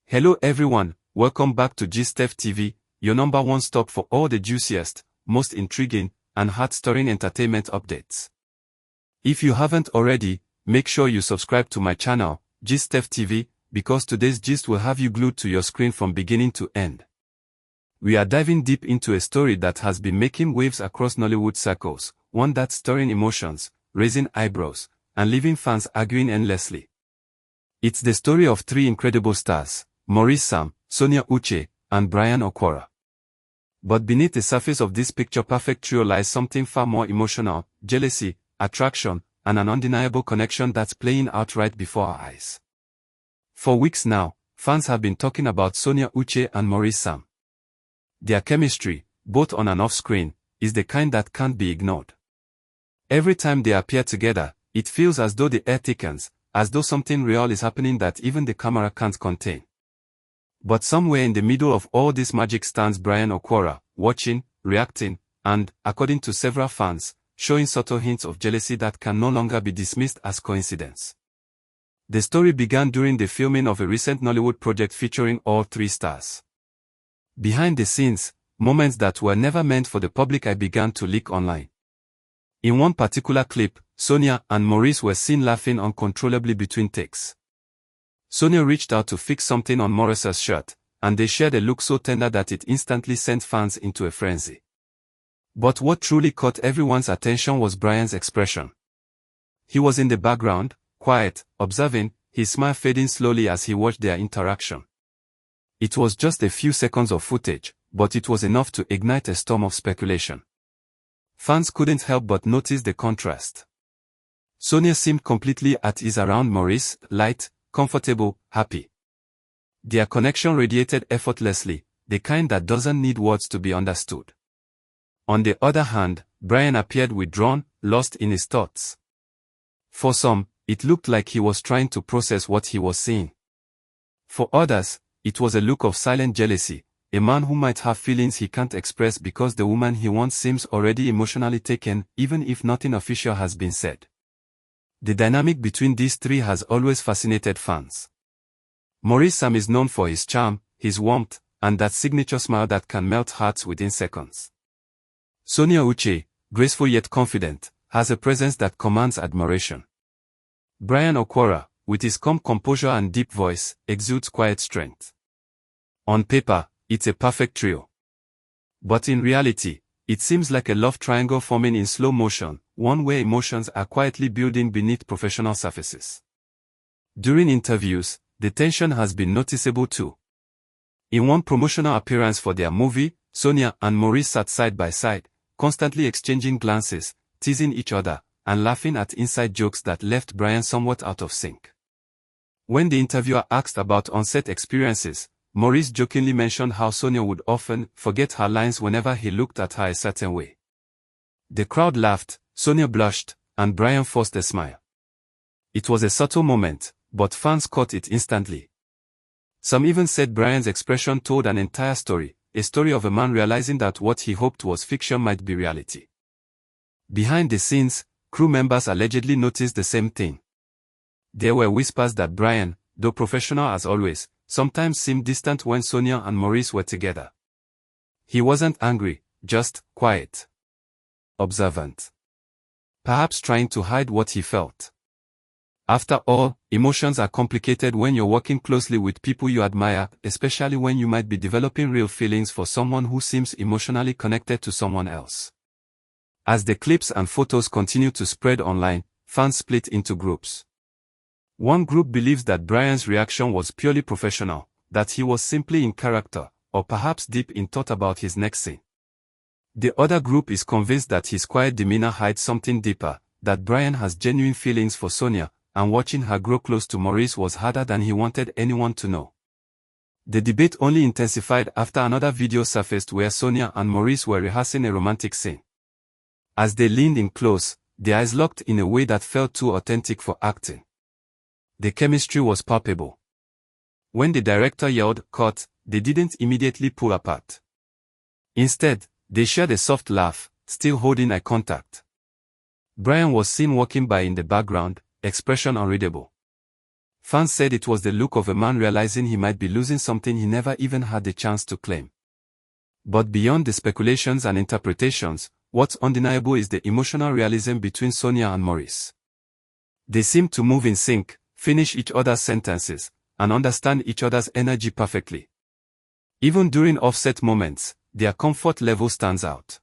Hello everyone, welcome back to GSTEF TV, your number one stop for all the juiciest, most intriguing, and heart-stirring entertainment updates. If you haven't already, make sure you subscribe to my channel, GSTEF TV, because today's gist will have you glued to your screen from beginning to end. We are diving deep into a story that has been making waves across Nollywood circles, one that's stirring emotions, raising eyebrows, and leaving fans arguing endlessly. It's the story of three incredible stars: Maurice Sam, Sonia Uche, and Brian Okwara. But beneath the surface of this picture-perfect trio lies something far more emotional: jealousy, attraction, and an undeniable connection that's playing out right before our eyes. For weeks now, fans have been talking about Sonia Uche and Maurice Sam. Their chemistry, both on and off screen, is the kind that can't be ignored. Every time they appear together, it feels as though the air thickens, as though something real is happening that even the camera can't contain. But somewhere in the middle of all this magic stands Brian Okwara, watching, reacting, and, according to several fans, showing subtle hints of jealousy that can no longer be dismissed as coincidence. The story began during the filming of a recent Nollywood project featuring all three stars. Behind the scenes, moments that were never meant for the public eye began to leak online. In one particular clip, Sonia and Maurice were seen laughing uncontrollably between takes. Sonia reached out to fix something on Maurice's shirt, and they shared a look so tender that it instantly sent fans into a frenzy. But what truly caught everyone's attention was Brian's expression. He was in the background, quiet, observing, his smile fading slowly as he watched their interaction. It was just a few seconds of footage, but it was enough to ignite a storm of speculation. Fans couldn't help but notice the contrast. Sonia seemed completely at ease around Maurice, light, comfortable, happy. Their connection radiated effortlessly, the kind that doesn't need words to be understood. On the other hand, Brian appeared withdrawn, lost in his thoughts. For some, it looked like he was trying to process what he was seeing. For others, it was a look of silent jealousy, a man who might have feelings he can't express because the woman he wants seems already emotionally taken, even if nothing official has been said. The dynamic between these three has always fascinated fans. Maurice Sam is known for his charm, his warmth, and that signature smile that can melt hearts within seconds. Sonia Uche, graceful yet confident, has a presence that commands admiration. Brian Okwara, with his calm composure and deep voice, exudes quiet strength. On paper, it's a perfect trio. But in reality, it seems like a love triangle forming in slow motion, one where emotions are quietly building beneath professional surfaces. During interviews, the tension has been noticeable too. In one promotional appearance for their movie, Sonia and Maurice sat side by side, constantly exchanging glances, teasing each other, and laughing at inside jokes that left Brian somewhat out of sync. When the interviewer asked about on-set experiences, Maurice jokingly mentioned how Sonia would often forget her lines whenever he looked at her a certain way. The crowd laughed, Sonia blushed, and Brian forced a smile. It was a subtle moment, but fans caught it instantly. Some even said Brian's expression told an entire story, a story of a man realizing that what he hoped was fiction might be reality. Behind the scenes, crew members allegedly noticed the same thing. There were whispers that Brian, though professional as always, sometimes seemed distant when Sonia and Maurice were together. He wasn't angry, just quiet. Observant. Perhaps trying to hide what he felt. After all, emotions are complicated when you're working closely with people you admire, especially when you might be developing real feelings for someone who seems emotionally connected to someone else. As the clips and photos continue to spread online, fans split into groups. One group believes that Brian's reaction was purely professional, that he was simply in character, or perhaps deep in thought about his next scene. The other group is convinced that his quiet demeanor hides something deeper, that Brian has genuine feelings for Sonia, and watching her grow close to Maurice was harder than he wanted anyone to know. The debate only intensified after another video surfaced where Sonia and Maurice were rehearsing a romantic scene. As they leaned in close, their eyes locked in a way that felt too authentic for acting. The chemistry was palpable. When the director yelled, "Cut," they didn't immediately pull apart. Instead, they shared a soft laugh, still holding eye contact. Brian was seen walking by in the background, expression unreadable. Fans said it was the look of a man realizing he might be losing something he never even had the chance to claim. But beyond the speculations and interpretations, what's undeniable is the emotional realism between Sonia and Maurice. They seem to move in sync, finish each other's sentences, and understand each other's energy perfectly. Even during offset moments, their comfort level stands out.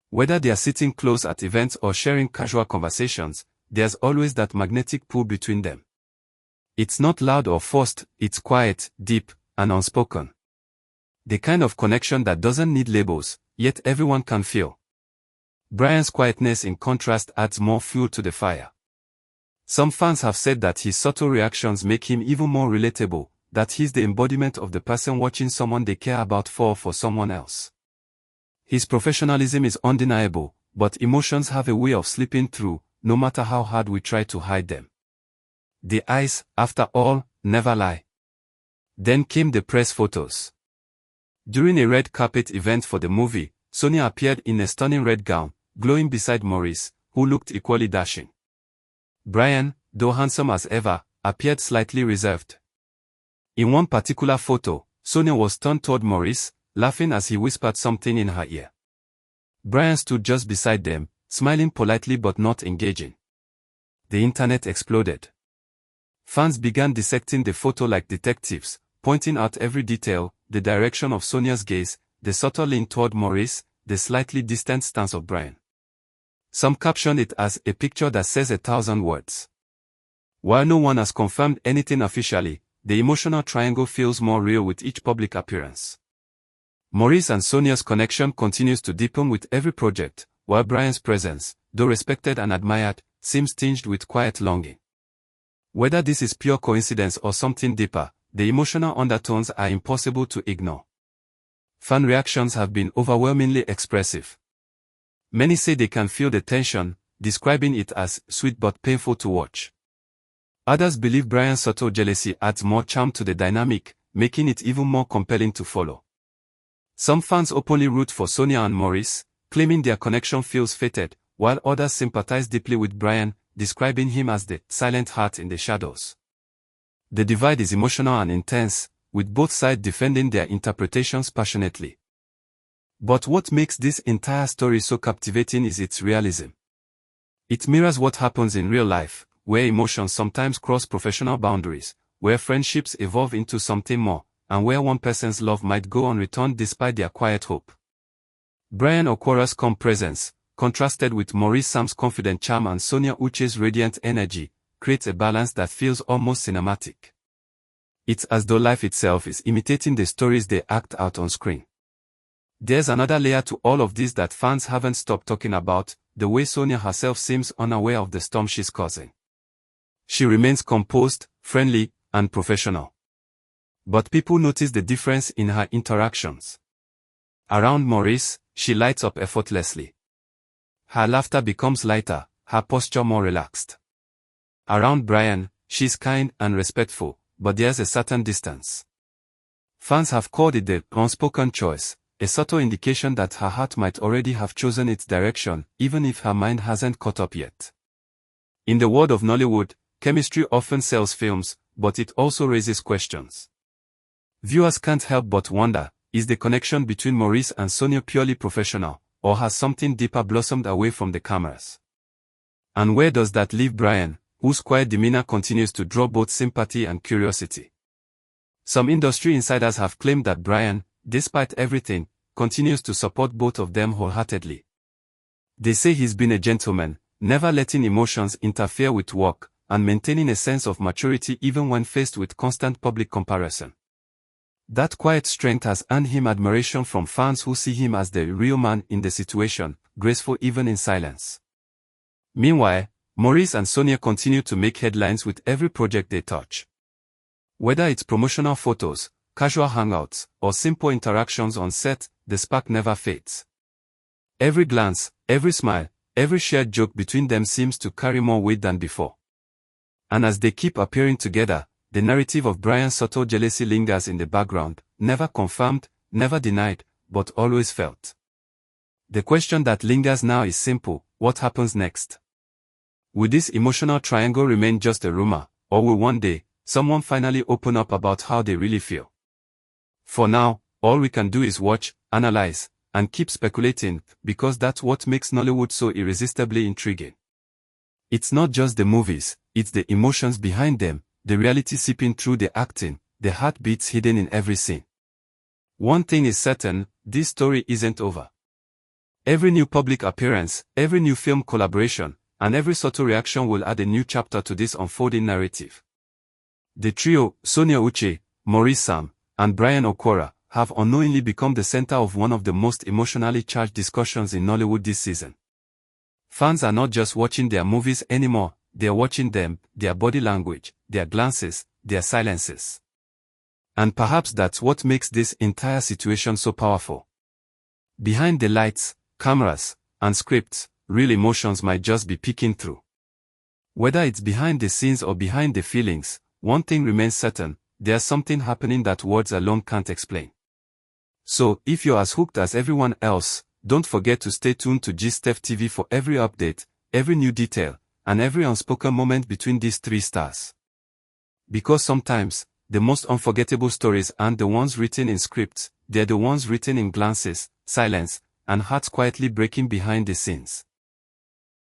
Whether they are sitting close at events or sharing casual conversations, there's always that magnetic pull between them. It's not loud or forced, it's quiet, deep, and unspoken. The kind of connection that doesn't need labels, yet everyone can feel. Brian's quietness in contrast adds more fuel to the fire. Some fans have said that his subtle reactions make him even more relatable, that he's the embodiment of the person watching someone they care about fall for someone else. His professionalism is undeniable, but emotions have a way of slipping through, no matter how hard we try to hide them. The eyes, after all, never lie. Then came the press photos. During a red carpet event for the movie, Sonia appeared in a stunning red gown, glowing beside Maurice, who looked equally dashing. Brian, though handsome as ever, appeared slightly reserved. In one particular photo, Sonia was turned toward Maurice, laughing as he whispered something in her ear. Brian stood just beside them, smiling politely but not engaging. The internet exploded. Fans began dissecting the photo like detectives, pointing out every detail, the direction of Sonia's gaze, the subtle lean toward Maurice, the slightly distant stance of Brian. Some captioned it as a picture that says 1,000 words. While no one has confirmed anything officially, the emotional triangle feels more real with each public appearance. Maurice and Sonia's connection continues to deepen with every project, while Brian's presence, though respected and admired, seems tinged with quiet longing. Whether this is pure coincidence or something deeper, the emotional undertones are impossible to ignore. Fan reactions have been overwhelmingly expressive. Many say they can feel the tension, describing it as sweet but painful to watch. Others believe Brian's subtle jealousy adds more charm to the dynamic, making it even more compelling to follow. Some fans openly root for Sonia and Maurice, claiming their connection feels fated, while others sympathize deeply with Brian, describing him as the silent heart in the shadows. The divide is emotional and intense, with both sides defending their interpretations passionately. But what makes this entire story so captivating is its realism. It mirrors what happens in real life, where emotions sometimes cross professional boundaries, where friendships evolve into something more, and where one person's love might go unreturned despite their quiet hope. Brian Okwara's calm presence, contrasted with Maurice Sam's confident charm and Sonia Uche's radiant energy, creates a balance that feels almost cinematic. It's as though life itself is imitating the stories they act out on screen. There's another layer to all of this that fans haven't stopped talking about, the way Sonia herself seems unaware of the storm she's causing. She remains composed, friendly, and professional. But people notice the difference in her interactions. Around Maurice, she lights up effortlessly. Her laughter becomes lighter, her posture more relaxed. Around Brian, she's kind and respectful, but there's a certain distance. Fans have called it the unspoken choice, a subtle indication that her heart might already have chosen its direction, even if her mind hasn't caught up yet. In the world of Nollywood, chemistry often sells films, but it also raises questions. Viewers can't help but wonder, is the connection between Maurice and Sonia purely professional, or has something deeper blossomed away from the cameras? And where does that leave Brian, whose quiet demeanor continues to draw both sympathy and curiosity? Some industry insiders have claimed that Brian, despite everything, continues to support both of them wholeheartedly. They say he's been a gentleman, never letting emotions interfere with work, and maintaining a sense of maturity even when faced with constant public comparison. That quiet strength has earned him admiration from fans who see him as the real man in the situation, graceful even in silence. Meanwhile, Maurice and Sonia continue to make headlines with every project they touch. Whether it's promotional photos, casual hangouts, or simple interactions on set, the spark never fades. Every glance, every smile, every shared joke between them seems to carry more weight than before. And as they keep appearing together, the narrative of Brian's subtle jealousy lingers in the background, never confirmed, never denied, but always felt. The question that lingers now is simple: what happens next? Will this emotional triangle remain just a rumor, or will one day, Someone finally open up about how they really feel. For now, all we can do is watch, analyze, and keep speculating, because that's what makes Nollywood so irresistibly intriguing. It's not just the movies, it's the emotions behind them, the reality seeping through the acting, the heartbeats hidden in every scene. One thing is certain, this story isn't over. Every new public appearance, every new film collaboration, and every subtle reaction will add a new chapter to this unfolding narrative. The trio, Sonia Uche, Maurice Sam, and Brian Okwara, have unknowingly become the center of one of the most emotionally charged discussions in Nollywood this season. Fans are not just watching their movies anymore, they are watching them, their body language, their glances, their silences. And perhaps that's what makes this entire situation so powerful. Behind the lights, cameras, and scripts, real emotions might just be peeking through. Whether it's behind the scenes or behind the feelings, one thing remains certain, there's something happening that words alone can't explain. So, if you're as hooked as everyone else, don't forget to stay tuned to GSTEF TV for every update, every new detail, and every unspoken moment between these three stars. Because sometimes, the most unforgettable stories aren't the ones written in scripts, they're the ones written in glances, silence, and hearts quietly breaking behind the scenes.